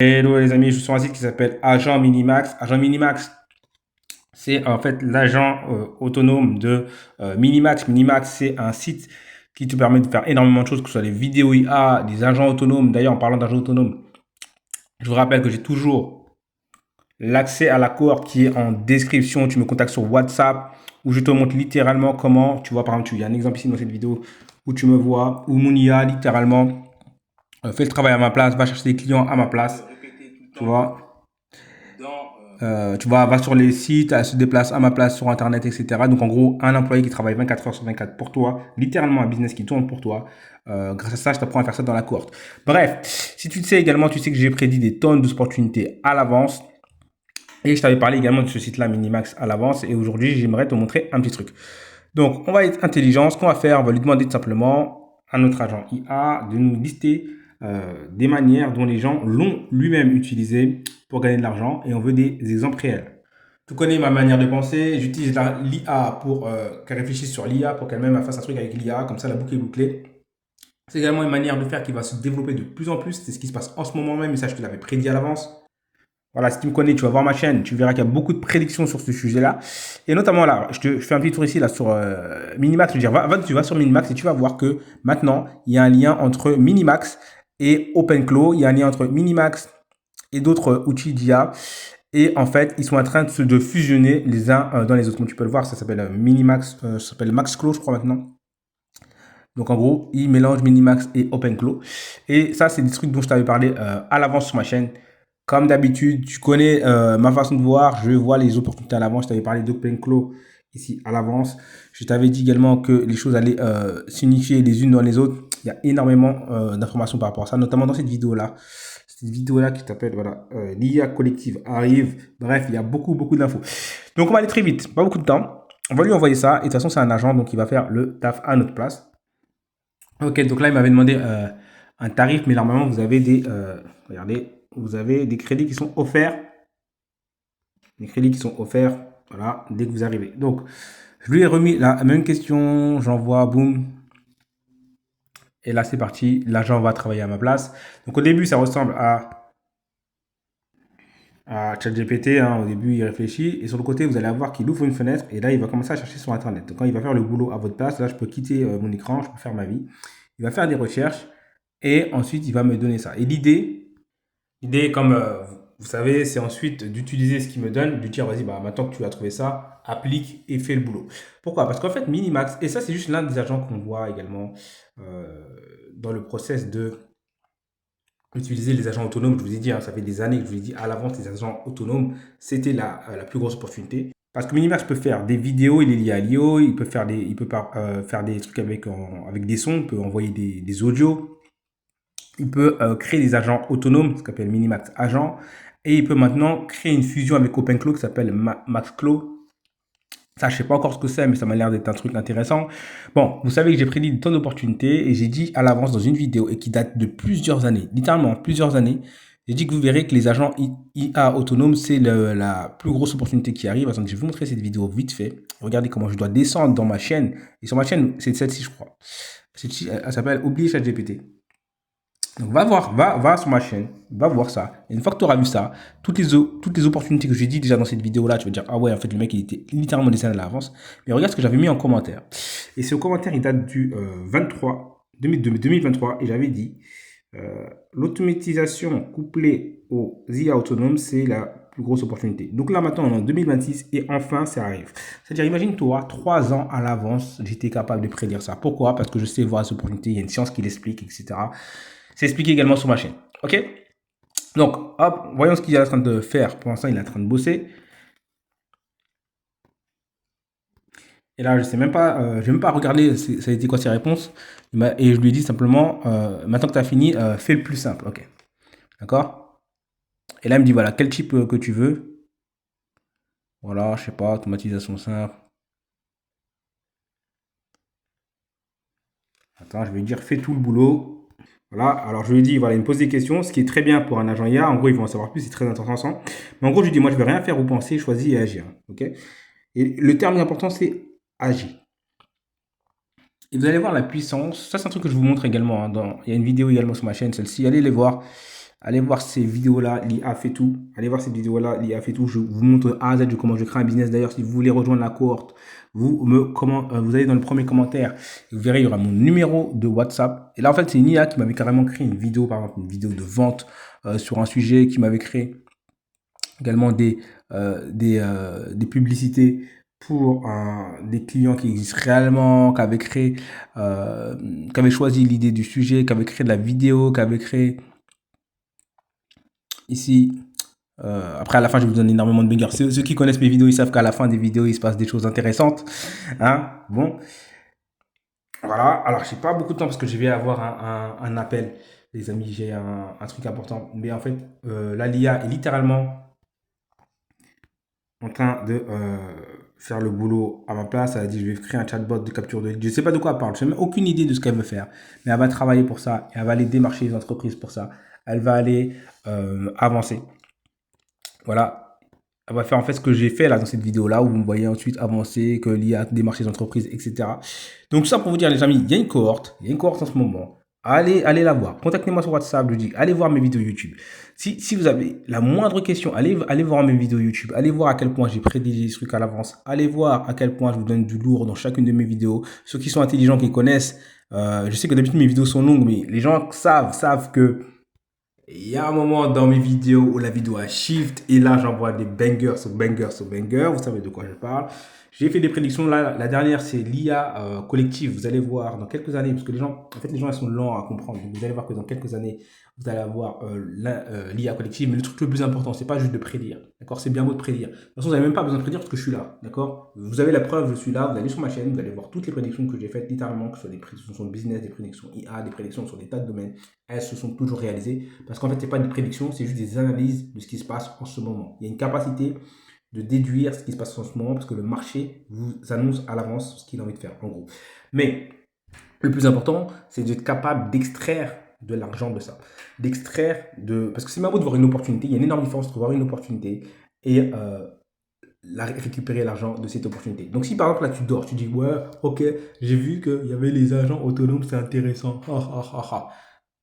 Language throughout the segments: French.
Hello les amis, je suis sur un site qui s'appelle Agent Minimax. Agent Minimax, c'est en fait l'agent autonome de Minimax. Minimax, c'est un site qui te permet de faire énormément de choses, que ce soit des vidéos IA, des agents autonomes. D'ailleurs, en parlant d'agents autonomes, je vous rappelle que j'ai toujours l'accès à la cohorte qui est en description. Tu me contactes sur WhatsApp où je te montre littéralement comment, tu vois, par exemple, il y a un exemple ici dans cette vidéo où tu me vois, où mon IA littéralement fait le travail à ma place, va chercher des clients à ma place, tu vois. Tu vois, va sur les sites, elle se déplace à ma place sur Internet, etc. Donc, en gros, un employé qui travaille 24 heures sur 24 pour toi, littéralement un business qui tourne pour toi. Grâce à ça, je t'apprends à faire ça dans la cohorte. Bref, si tu le sais également, tu sais que j'ai prédit des tonnes d'opportunités à l'avance. Et je t'avais parlé également de ce site-là, Minimax, à l'avance. Et aujourd'hui, j'aimerais te montrer un petit truc. Donc, on va être intelligent. Ce qu'on va faire, on va lui demander tout simplement à notre agent IA de nous lister des manières dont les gens l'ont lui-même utilisé pour gagner de l'argent. Et on veut des exemples réels. Tu connais ma manière de penser. J'utilise l'IA pour qu'elle réfléchisse sur l'IA, pour qu'elle-même fasse un truc avec l'IA. Comme ça, la boucle est bouclée. C'est également une manière de faire qui va se développer de plus en plus. C'est ce qui se passe en ce moment même. Et ça, je te l'avais prédit à l'avance. Voilà, si tu me connais, tu vas voir ma chaîne, tu verras qu'il y a beaucoup de prédictions sur ce sujet-là. Et notamment là, je fais un petit tour ici là sur Minimax. Je veux dire, tu vas sur Minimax et tu vas voir que maintenant, il y a un lien entre Minimax et OpenClaw. Il y a un lien entre Minimax et d'autres outils d'IA. Et en fait, ils sont en train de fusionner les uns dans les autres. Comme tu peux le voir, ça s'appelle Minimax, ça s'appelle MaxClaw, je crois maintenant. Donc en gros, ils mélangent Minimax et OpenClaw. Et ça, c'est des trucs dont je t'avais parlé à l'avance sur ma chaîne. Comme d'habitude, tu connais ma façon de voir. Je vois les opportunités à l'avance. Je t'avais parlé d'OpenClaw ici à l'avance. Je t'avais dit également que les choses allaient s'unifier les unes dans les autres. Il y a énormément d'informations par rapport à ça, notamment dans cette vidéo-là. Cette vidéo-là qui t'appelle, voilà, l'IA collective arrive. Bref, il y a beaucoup, beaucoup d'infos. Donc on va aller très vite, pas beaucoup de temps. On va lui envoyer ça. Et de toute façon, c'est un agent, donc il va faire le taf à notre place. Ok, donc là, il m'avait demandé un tarif, mais normalement, vous avez regardez, vous avez des crédits qui sont offerts. Des crédits qui sont offerts, voilà, dès que vous arrivez. Donc, je lui ai remis la même question, j'envoie, boum. Et là, c'est parti, l'agent va travailler à ma place. Donc, au début, ça ressemble à ChatGPT, hein. Au début, il réfléchit. Et sur le côté, vous allez voir qu'il ouvre une fenêtre. Et là, il va commencer à chercher sur Internet. Donc, quand il va faire le boulot à votre place, là, je peux quitter mon écran, je peux faire ma vie. Il va faire des recherches. Et ensuite, il va me donner ça. Et l'idée comme vous savez, c'est ensuite d'utiliser ce qu'il me donne, de dire, vas-y, bah, maintenant que tu as trouvé ça, applique et fais le boulot. Pourquoi? Parce qu'en fait, Minimax, et ça, c'est juste l'un des agents qu'on voit également dans le process de utiliser les agents autonomes. Je vous ai dit, hein, ça fait des années que je vous ai dit à l'avance, les agents autonomes, c'était la plus grosse opportunité. Parce que Minimax peut faire des vidéos, il est lié à l'IO, il peut faire des trucs avec des sons, il peut envoyer des audios, il peut créer des agents autonomes, ce qu'on appelle Minimax Agent, et il peut maintenant créer une fusion avec OpenClaw qui s'appelle MaxClaw. Ça, je sais pas encore ce que c'est, mais ça m'a l'air d'être un truc intéressant. Bon, vous savez que j'ai prédit une tonne d'opportunités et j'ai dit à l'avance dans une vidéo et qui date de plusieurs années, littéralement plusieurs années, j'ai dit que vous verrez que les agents IA autonomes, c'est la plus grosse opportunité qui arrive. Donc, je vais vous montrer cette vidéo vite fait. Regardez comment je dois descendre dans ma chaîne. Et sur ma chaîne, c'est celle-ci, je crois. Celle-ci, elle s'appelle Oublie ChatGPT. Donc va voir, va sur ma chaîne, va voir ça. Et une fois que tu auras vu ça, toutes les opportunités que j'ai dit déjà dans cette vidéo-là, tu vas dire, ah ouais, en fait, le mec, il était littéralement des années à l'avance. Mais regarde ce que j'avais mis en commentaire. Et ce commentaire, il date du 2023, et j'avais dit, l'automatisation couplée aux IA autonomes, c'est la plus grosse opportunité. Donc là, maintenant, on est en 2026, et enfin, ça arrive. C'est-à-dire, imagine-toi, 3 ans à l'avance, j'étais capable de prédire ça. Pourquoi? Parce que je sais voir ces opportunités, il y a une science qui l'explique, etc. C'est expliqué également sur ma chaîne. Ok? Donc, hop, voyons ce qu'il est en train de faire. Pour l'instant, il est en train de bosser. Et là, je sais même pas, je vais même pas regarder ça a été quoi ses réponses. Et je lui ai dit simplement, maintenant que tu as fini, fais le plus simple. Ok. D'accord? Et là, il me dit, voilà, quel type que tu veux. Voilà, je sais pas, automatisation simple. Attends, je vais lui dire, fais tout le boulot. Voilà, alors je lui ai dit, voilà, il me pose des questions, ce qui est très bien pour un agent IA. En gros, ils vont en savoir plus, c'est très intéressant. Mais en gros, je lui dis, moi, je ne vais rien faire ou penser, choisis et agir. Ok? Et le terme important, c'est agir. Et vous allez voir la puissance. Ça, c'est un truc que je vous montre également, hein, il y a une vidéo également sur ma chaîne, celle-ci. Allez les voir. Allez voir ces vidéos-là, l'IA fait tout. Allez voir ces vidéos-là, l'IA fait tout. Je vous montre A à Z de comment je crée un business. D'ailleurs, si vous voulez rejoindre la cohorte, vous allez dans le premier commentaire. Vous verrez, il y aura mon numéro de WhatsApp. Et là, en fait, c'est une IA qui m'avait carrément créé une vidéo, par exemple, une vidéo de vente sur un sujet, qui m'avait créé également des publicités pour des clients qui existent réellement, qui avaient créé, qui avaient choisi l'idée du sujet, qui avaient créé de la vidéo, qui avaient créé ici. Après, à la fin, je vous donne énormément de bangers. Ceux qui connaissent mes vidéos, ils savent qu'à la fin des vidéos, il se passe des choses intéressantes. Hein, bon, voilà. Alors, j'ai pas beaucoup de temps parce que je vais avoir un appel, les amis. J'ai un truc important. Mais en fait, là, l'IA est littéralement en train de faire le boulot à ma place. Elle a dit, je vais créer un chatbot de capture de lead. Je ne sais pas de quoi elle parle. Je n'ai même aucune idée de ce qu'elle veut faire. Mais elle va travailler pour ça. Et elle va aller démarcher les entreprises pour ça. Elle va aller avancer. Voilà. Elle va faire en fait ce que j'ai fait là dans cette vidéo là où vous me voyez ensuite avancer, que l'IA démarche les entreprises, etc. Donc ça pour vous dire les amis, il y a une cohorte en ce moment. Allez la voir. Contactez-moi sur WhatsApp, je dis, allez voir mes vidéos YouTube. Si vous avez la moindre question, allez voir mes vidéos YouTube. Allez voir à quel point j'ai prédit les trucs à l'avance. Allez voir à quel point je vous donne du lourd dans chacune de mes vidéos. Ceux qui sont intelligents, qui connaissent, je sais que d'habitude mes vidéos sont longues, mais les gens savent que il y a un moment dans mes vidéos où la vidéo a shift et là j'envoie des bangers sur bangers sur bangers. Vous savez de quoi je parle. J'ai fait des prédictions. Là, la dernière, c'est l'IA collective. Vous allez voir dans quelques années, parce que les gens, en fait, les gens ils sont lents à comprendre. Donc, vous allez voir que dans quelques années, vous allez avoir l'IA collective. Mais le truc le plus important, c'est pas juste de prédire. D'accord? C'est bien beau de prédire. De toute façon, vous n'avez même pas besoin de prédire parce que je suis là. D'accord? Vous avez la preuve, je suis là. Vous allez sur ma chaîne, vous allez voir toutes les prédictions que j'ai faites, littéralement, que ce soit des prédictions sur le business, des prédictions IA, des prédictions sur des tas de domaines. Elles se sont toujours réalisées. Parce qu'en fait, c'est pas des prédictions, c'est juste des analyses de ce qui se passe en ce moment. Il y a une capacité de déduire ce qui se passe en ce moment parce que le marché vous annonce à l'avance ce qu'il a envie de faire, en gros. Mais le plus important, c'est d'être capable d'extraire de l'argent de ça. Parce que c'est bien beau de voir une opportunité, il y a une énorme différence entre voir une opportunité et récupérer l'argent de cette opportunité. Donc si par exemple là tu dors, tu dis ouais, ok, j'ai vu qu'il y avait les agents autonomes, c'est intéressant.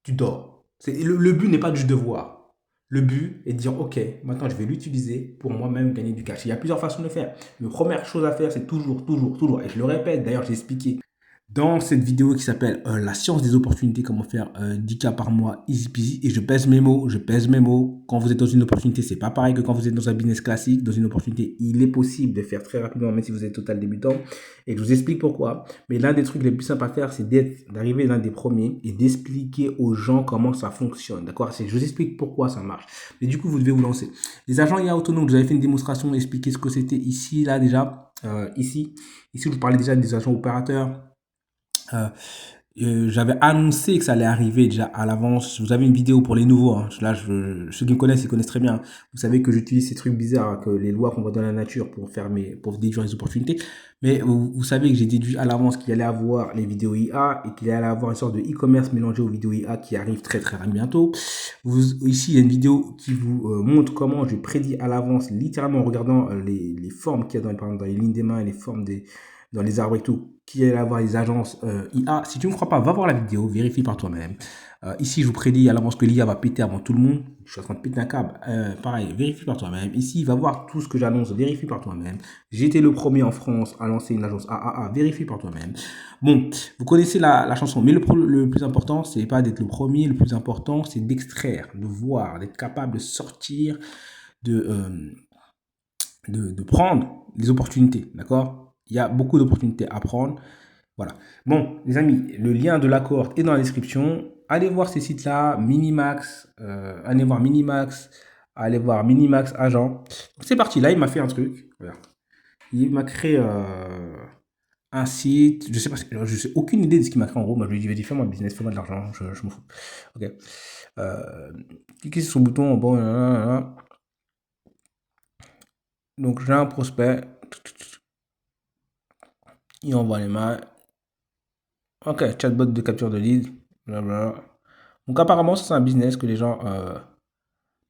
Tu dors. Le but n'est pas juste de voir. Le but est de dire, OK, maintenant je vais l'utiliser pour moi-même gagner du cash. Il y a plusieurs façons de le faire. La première chose à faire, c'est toujours, et je le répète, d'ailleurs j'ai expliqué dans cette vidéo qui s'appelle La science des opportunités, comment faire 10K par mois, easy peasy. Et je pèse mes mots. Quand vous êtes dans une opportunité, c'est pas pareil que quand vous êtes dans un business classique. Dans une opportunité, il est possible de faire très rapidement, même si vous êtes total débutant. Et je vous explique pourquoi. Mais l'un des trucs les plus simples à faire, c'est d'arriver l'un des premiers et d'expliquer aux gens comment ça fonctionne. D'accord? Je vous explique pourquoi ça marche. Et du coup, vous devez vous lancer. Les agents IA autonomes, vous avez fait une démonstration, expliquer ce que c'était ici, là déjà. Ici, je vous parlais déjà des agents opérateurs. J'avais annoncé que ça allait arriver déjà à l'avance. Vous avez une vidéo pour les nouveaux. Hein. Là, ceux qui me connaissent, ils connaissent très bien. Vous savez que j'utilise ces trucs bizarres, hein, que les lois qu'on voit dans la nature pour déduire les opportunités. Mais vous savez que j'ai déduit à l'avance qu'il allait avoir les vidéos IA et qu'il allait avoir une sorte de e-commerce mélangé aux vidéos IA qui arrive très très bientôt. Ici, il y a une vidéo qui vous montre comment je prédis à l'avance, littéralement en regardant les formes qu'il y a par exemple, dans les lignes des mains et les formes dans les arbres et tout, qui allait avoir les agences IA. Si tu ne me crois pas, va voir la vidéo, vérifie par toi-même. Ici, je vous prédis à l'avance que l'IA va péter avant tout le monde. Je suis en train de péter un câble. Pareil, vérifie par toi-même. Ici, va voir tout ce que j'annonce, vérifie par toi-même. J'ai été le premier en France à lancer une agence AAA, vérifie par toi-même. Bon, vous connaissez la chanson, mais le plus important, c'est pas d'être le premier, le plus important, c'est d'extraire, de voir, d'être capable de sortir, de prendre les opportunités, d'accord? Il y a beaucoup d'opportunités à prendre. Voilà. Bon, les amis, le lien de la cohorte est dans la description. Allez voir ces sites-là, Minimax, allez voir Minimax Agent. C'est parti, là, il m'a fait un truc. Voilà. Il m'a créé un site. Je sais pas, je sais aucune idée de ce qu'il m'a créé en gros. Moi, je lui ai dit, vas-y, fais-moi un business, fais-moi de l'argent, je m'en fous. Ok. Cliquez sur ce bouton. Bon, donc, j'ai un prospect. Il envoie les mails. Ok, chatbot de capture de lead. Blablabla. Donc apparemment, ça, c'est un business que les gens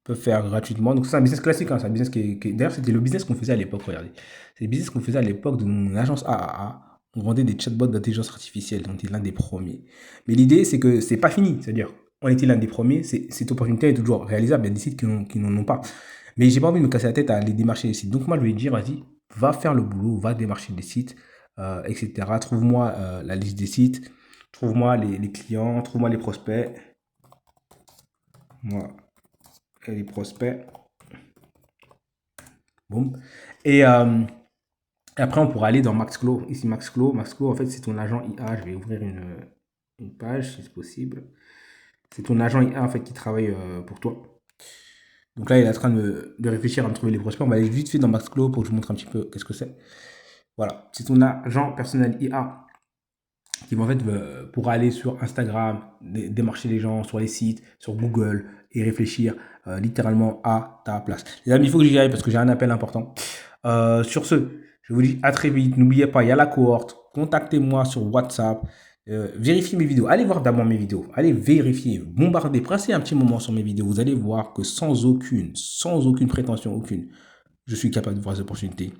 peuvent faire gratuitement. Donc c'est un business classique. Hein, c'est un business d'ailleurs, c'était le business qu'on faisait à l'époque. Regardez. C'est le business qu'on faisait à l'époque de mon agence AAA. On vendait des chatbots d'intelligence artificielle. Donc, on était l'un des premiers. Mais l'idée, c'est que c'est pas fini. C'est-à-dire, on était l'un des premiers. Cette opportunité est toujours réalisable. Il y a des sites qui n'en ont pas. Mais j'ai pas envie de me casser la tête à aller démarcher les sites. Donc moi, je vais dire, vas-y, va faire le boulot, va démarcher des sites, etc. Trouve-moi la liste des sites, trouve-moi les clients, trouve-moi les prospects. Moi, et les prospects. Boum. Et après, on pourra aller dans Maxclo. Ici, Maxclo. Maxclo, en fait, c'est ton agent IA. Je vais ouvrir une page, si c'est possible. C'est ton agent IA, en fait, qui travaille pour toi. Donc là, il est en train de réfléchir à me trouver les prospects. On va aller vite fait dans Maxclo pour que je vous montre un petit peu qu'est-ce que c'est. Voilà. C'est ton agent personnel IA qui va en fait pour aller sur Instagram, démarcher les gens sur les sites, sur Google et réfléchir littéralement à ta place. Les amis, il faut que j'y aille parce que j'ai un appel important. Sur ce, je vous dis à très vite. N'oubliez pas, il y a la cohorte. Contactez-moi sur WhatsApp. Vérifiez mes vidéos. Allez voir d'abord mes vidéos. Allez vérifier, bombarder, passez un petit moment sur mes vidéos. Vous allez voir que sans aucune prétention, aucune, je suis capable de voir ces opportunités.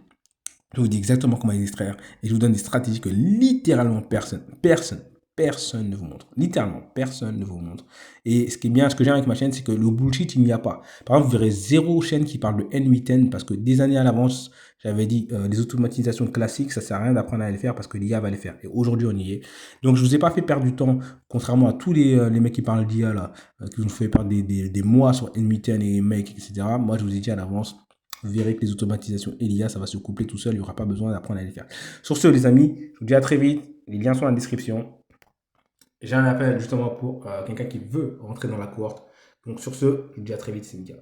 Je vous dis exactement comment les extraire et je vous donne des stratégies que littéralement personne ne vous montre. Littéralement, personne ne vous montre. Et ce qui est bien, ce que j'aime avec ma chaîne, c'est que le bullshit, il n'y a pas. Par exemple, vous verrez zéro chaîne qui parle de N8N parce que des années à l'avance, j'avais dit les automatisations classiques, ça sert à rien d'apprendre à les faire parce que l'IA va les faire. Et aujourd'hui, on y est. Donc, je vous ai pas fait perdre du temps, contrairement à tous les mecs qui parlent d'IA là, qui vous fait perdre des mois sur N8N et Make, etc. Moi, je vous ai dit à l'avance. Vous verrez que les automatisations et l'IA, ça va se coupler tout seul. Il n'y aura pas besoin d'apprendre à les faire. Sur ce, les amis, je vous dis à très vite. Les liens sont dans la description. J'ai un appel justement pour quelqu'un qui veut rentrer dans la cohorte. Donc sur ce, je vous dis à très vite, c'est Mika.